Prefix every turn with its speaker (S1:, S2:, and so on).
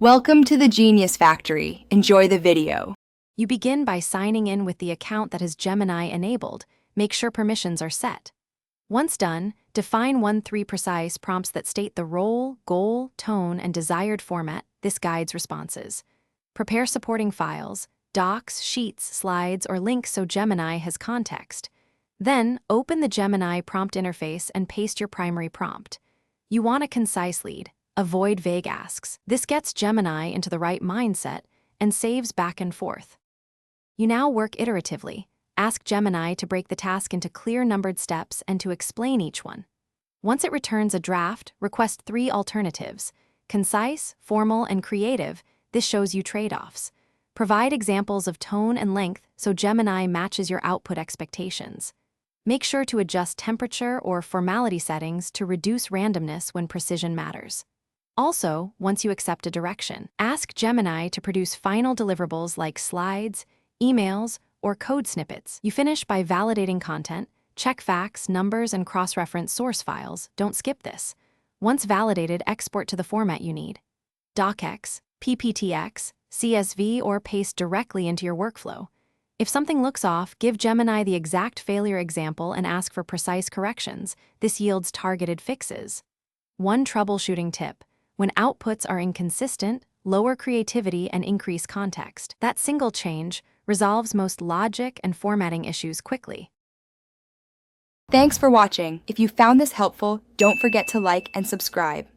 S1: Welcome to the Genius Factory. Enjoy the video.
S2: You begin by signing in with the account that has Gemini enabled. Make sure permissions are set. Once done, define 1-3 precise prompts that state the role, goal, tone, and desired format. This guides responses. Prepare supporting files, docs, sheets, slides, or links so Gemini has context. Then, open the Gemini prompt interface and paste your primary prompt. You want a concise lead. Avoid vague asks. This gets Gemini into the right mindset and saves back and forth. You now work iteratively. Ask Gemini to break the task into clear numbered steps and to explain each one. Once it returns a draft, request 3 alternatives: concise, formal, and creative. This shows you trade-offs. Provide examples of tone and length so Gemini matches your output expectations. Make sure to adjust temperature or formality settings to reduce randomness when precision matters. Also, once you accept a direction, ask Gemini to produce final deliverables like slides, emails, or code snippets. You finish by validating content, check facts, numbers, and cross-reference source files. Don't skip this. Once validated, export to the format you need: docx, pptx, CSV, or paste directly into your workflow. If something looks off, give Gemini the exact failure example and ask for precise corrections. This yields targeted fixes. One troubleshooting tip: when outputs are inconsistent, lower creativity and increase context. That single change resolves most logic and formatting issues quickly.
S1: Thanks for watching. If you found this helpful, don't forget to like and subscribe.